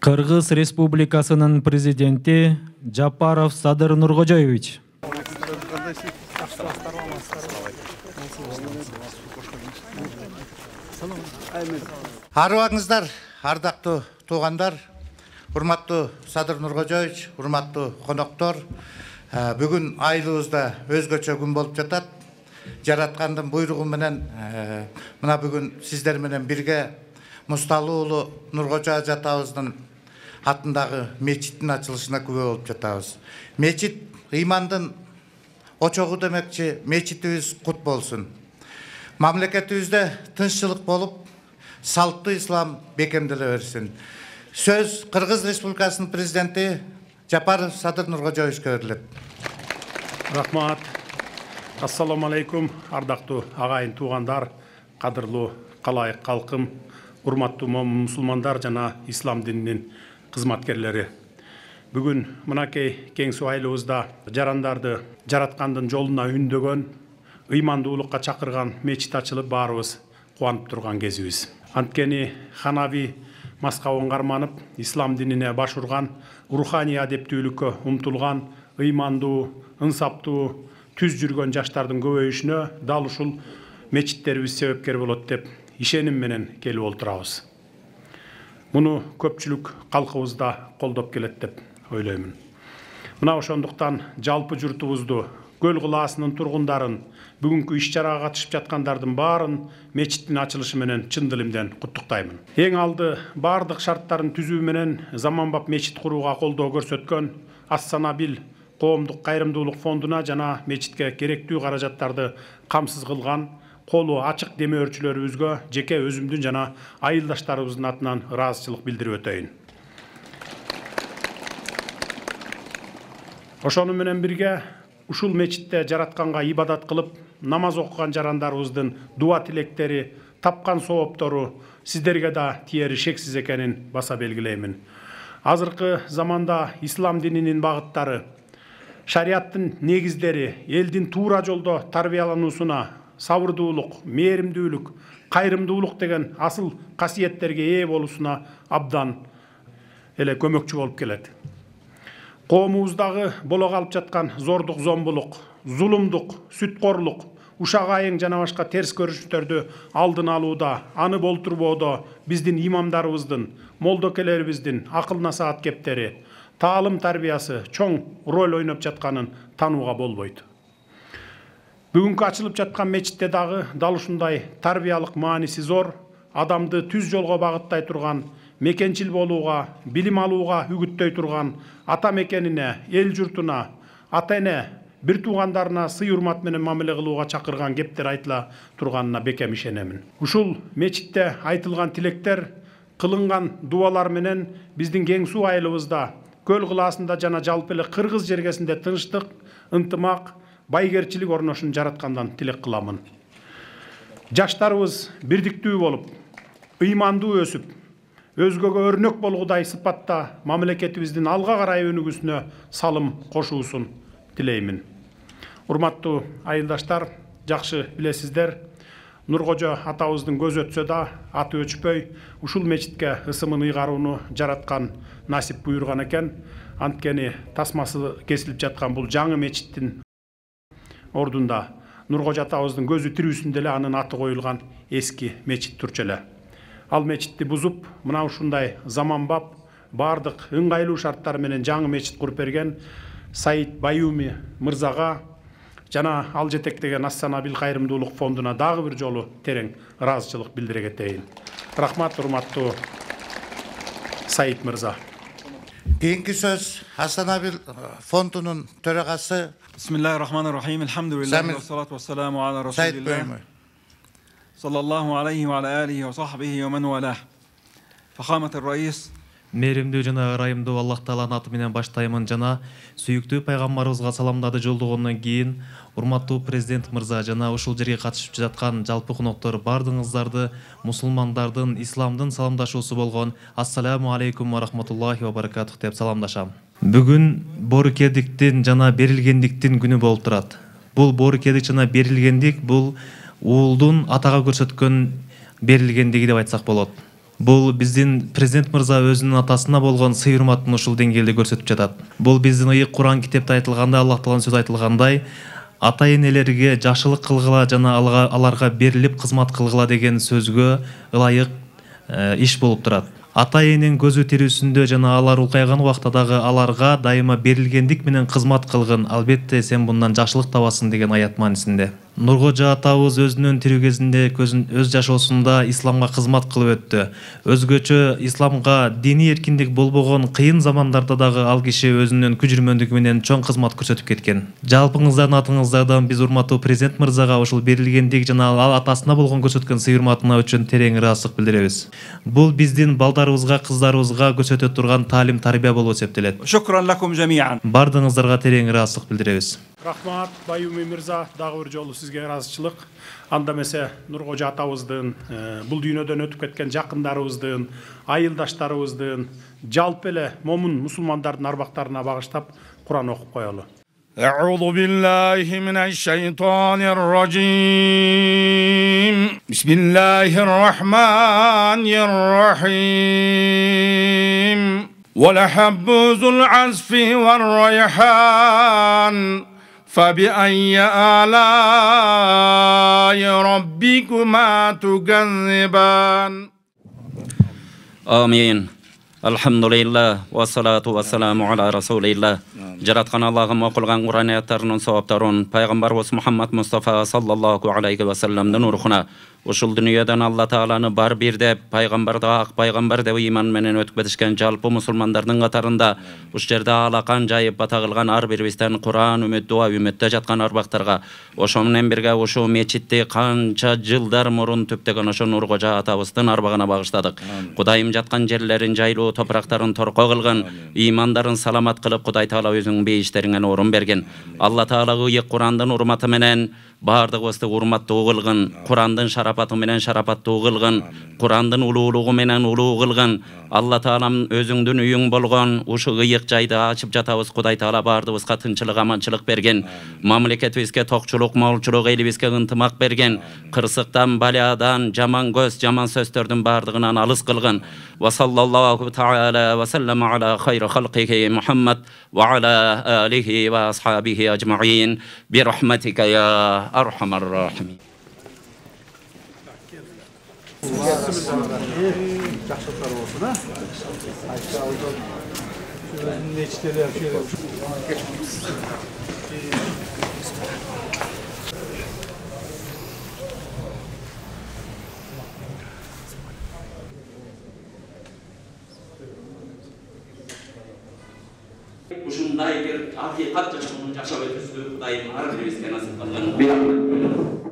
Кыргыз Республикасынын президенти Жапаров Садыр Нуркожоевич. Арыбаңыздар, ардактуу туугандар, урматтуу Садыр Нуркожоевич, урматтуу коноктор. Бүгүн айылыбызда өзгөчө күн болуп жатат. Жараткандын буйругу менен мына бүгүн сиздер менен бирге Мусталуу уулу Нуркожо ажатабыздын атындагы мечиттин ачылышына күбө болуп жатабыз. Мечит ыймандын очогу демекчи, мечитибиз кут болсун. Мамлекетибизде тынччылык болуп, салттуу ислам бекемделе берсин. Сөз Кыргыз Республикасынын президенти Жапаров Садыр Нуркожоевичке берилет. Рахмат. Ассаламу алейкум, ардактуу агайын туугандар, кадырлуу калайык калкым, урматтуу мусулмандар жана ислам дининин кызматкерлери. Бүгүн мынакей кең суу айылыбызда жарандарды жараткандын жолуна үндөгөн, ыймандуулукка чакырган мечит ачылып, баарыбыз кубанып турган кезибиз. Анткени ханави маскабын карманып, ислам динине баш урган, руханий адептүүлүккө умтулган, ыймандуу, ынсаптуу, түз жүргөн жаштардын көбөйүшүнө дал ушул мечиттерибиз себепкер болот деп ишеним менен келип олтурабыз. Муну көпчүлүк калкыбызда колдоп келет деп ойлоймун. Мына ошондуктан жалпы журтубузду, көл кылаасынын тургундарын, бүгүнкү иш-чарага катышып жаткандардын баарын мечиттин ачылышы менен чын дилимден куттуктаймын. Эң алды бардык шарттарын түзүү менен заманбап мечит курууга колдоо көрсөткөн Ас-Санабил коомдук кайрымдуулук фондуна жана мечитке керектүү каражаттарды камсыз кылган колу ачык демөөрчүлөрүбүзгө жеке өзүмдүн жана айылдаштарыбыздын атынан ыраазычылык билдирип өтөйүн. Ошону менен бирге ушул мечитте жаратканга ибадат кылып, намаз окуган жарандарыбыздын дуа тилектери, тапкан сооптору сиздерге да тиери шексиз экенин баса белгилеймин. Азыркы заманда ислам дининин багыттары, шариаттын негиздери элдин туура жолдо тарбиялануусуна сабырдуулук, мээримдүүлүк, кайрымдуулук деген асыл касиеттерге ээ болуусуна абдан эле көмөкчү болуп келет. Коомубуздагы боло калып жаткан зордук, зомбулук, зулумдук, сүткорлук, ушак айың жана башка терс көрүнүштөрдү алдын алууда, аны болтурбоодо биздин имамдарыбыздын, молдокелерибиздин акыл насаат кептери, таалым тарбиясы чоң роль ойноп жатканын танууга болбойт. Бүгүнкү ачылып жаткан мечитте дагы дал ушундай тарбиялык мааниси зор, адамды түз жолго багыттай турган, мекенчил болууга, билим алууга үгүттөй турган, ата мекенине, эл журтуна, ата эне, бир туугандарына сый урмат менен мамиле кылууга чакырган кептер айтыла турганына бекем ишенемин. Ушул мечитте айтылган тилектер, кылынган дуалар менен биздин кең суу айылыбызда, көл кылаасында жана жалпы эле Кыргыз жергесинде тынчтык, ынтымак, байгерчилик орношун жараткандан тилек кыламын. Жаштарыбыз бирдиктүү болуп, ыймандуу өсүп, өзгөгө өрнөк болгудай сыпатта мамлекетибиздин алга карай өнүгүүсүнө салым кошуусун тилеймин. Урматтуу айылдаштар, жакшы билесиздер, Нуркожо атабыздын көз өтсө да аты өчпөй, ушул мечитке ысымын ыйгарууну жараткан насип буйрган экен. Анткени тасмасы кесилип жаткан бул жаңы мечиттин ордунда Нуркожо атабыздын көзү тирүүсүндө эле анын аты коюлган эски мечит турчу эле. Ал мечитти бузуп, мына ушундай заманбап, бардык ыңгайлуу шарттар менен жаңы мечит куруп берген Саид Баюми мырзага жана ал жетектеген Ас-Санабил кайрымдуулук фондуна дагы бир жолу терең ыраазычылык билдире кетейин. Рахмат, урматтуу Саид мырза. Кийинки сөз Ас-Санабил фондунун төрагасы Бисмиллахир-рахманир-рахим. Алхамдулиллахи ва салату ва саламу аля расулиллах. Саллаллаху алейхи ва аля алихи ва сахбихи ва ман валах. Фахаматир раис. Мээримдүү жана ырайымдуу Аллах Тааланын аты менен баштаймын жана сүйүктүү пайгамбарыбызга саламдарды жолдогондон кийин урматтуу президент мырза жана ушул жерге катышып жаткан жалпы коноктор бардыгыңыздарды мусулмандардын, исламдын саламдашуусу болгон Ассаламу алейкум ва рахматуллахи ва баракатух деп саламдашам. Бүгүн боорукердиктин жана берилгендиктин күнү болуп турат. Бул боорукердик жана берилгендик бул уулдун атага көрсөткөн берилгендиги деп айтсак болот. Бул биздин президент мырза өзүнүн атасына болгон сый урматын ушул деңгээлде көрсөтүп жатат. Бул биздин ыйык Куран китепте айтылгандай, Аллах Тааланын сөзү айтылгандай, ата-энелерге жакшылык кылгыла жана аларга берилип кызмат кылгыла деген сөзгө ылайык иш болуп турат. Ата-эненин көзү тирүүсүндө жана алар улкайган убакта дагы аларга дайыма берилгендик менен кызмат кылгын, албетте сен bundan жакшылык табасың деген аят маанисинде. Нуркожо атабыз өзүнүн тирүү кезинде өз жашоосунда исламга кызмат кылып өттү. Өзгөчө исламга диний эркиндик болбогон кыйын замандарда дагы ал киши өзүнүн күчүрмөндүгү менен чоң кызмат көрсөтүп кеткен. Жалпыңыздардын атыңыздардан биз урматтуу президент мырзага ушул берилгендик жана ал атасына болгон көрсөткөн сый урматына үчүн терең ыраазычылык билдиребиз. Бул биздин балдарыбызга, кыздарыбызга көрсөтө турган таалим тарбия болуп эсептелет. Шукран лакум жамиан. Бардыгыңыздарга терең ыраазычылык билдиребиз. Рахмат, Байюми мырза, дагы бир жолу сизге ыраазычылык. Анда эмесе Нуркожо атабыздын, бул дүйнөдөн өтүп кеткен жакындарыбыздын, айылдаштарыбыздын, жалпы эле момун мусулмандардын арбактарына багыштап Куран окуп коелу. أعوذ بالله من الشيطان الرجيم بسم الله الرحمن الرحيم ولحب ذو العصف والريحان فبأي آلاء ربكما تكذبان آمين الحمد لله والصلاة والسلام على رسول الله Жараткан Аллахым окулган Куран аяттарынын саваптарын пайгамбарыбыз Мухаммад Мустафа саллаллаху алейхи ва салламдын рухуна ушул дүйнөдөн Алла Тааланы бар бир деп, пайгамбарды ак пайгамбар деп ыйман менен өтүп кетишкен жалпы мусулмандардын катарында уш жерде алакан жайып бата кылган ар бирибизден Куран үмүт дуа үмүттө жаткан арбактарга ошо менен бирге ушул мечитти канча жылдар мурун түптөгөн ошо Нуркожо атабыздын арбагына багыштадык. Кудайым жаткан жерлерин жайлуу, топурактарын торко кылгын, ыймандарын саламат кылып Кудай Таала өзүнүн бейиштериңен орун берген. Алла Таала ыйык Курандын урматы менен бардыгыбызды урматтуу кылгын, Курандын шарапаты менен шарапаттуу кылгын, Курандын улуулугу менен улуу кылгын. Алла Таалам өзүңдүн үйүң болгон ушу ыйык жайды ачып жатабыз. Кудай Таала бардыгыбызга тынчылык, аманчылык берген. Мамлекетибизге токчулук, молчулук, элибизге ынтымак берген. Кырсыктан, балядан, жаман көз, жаман сөздөрдүн бардыгынан алыс кылгын. Ва саллаллаху таала ва саллама ала хайри халқихи Мухаммад ва ала алихи ва асхабихи ажмаин би рахматика я архамар рахимин. Жақсылықтар болсын, а? Айтса аудан өзінің нечтелі Ушундай бир акыйкат жашоонун жашап өтүүсү Кудайым ар бирибизге насип кылган.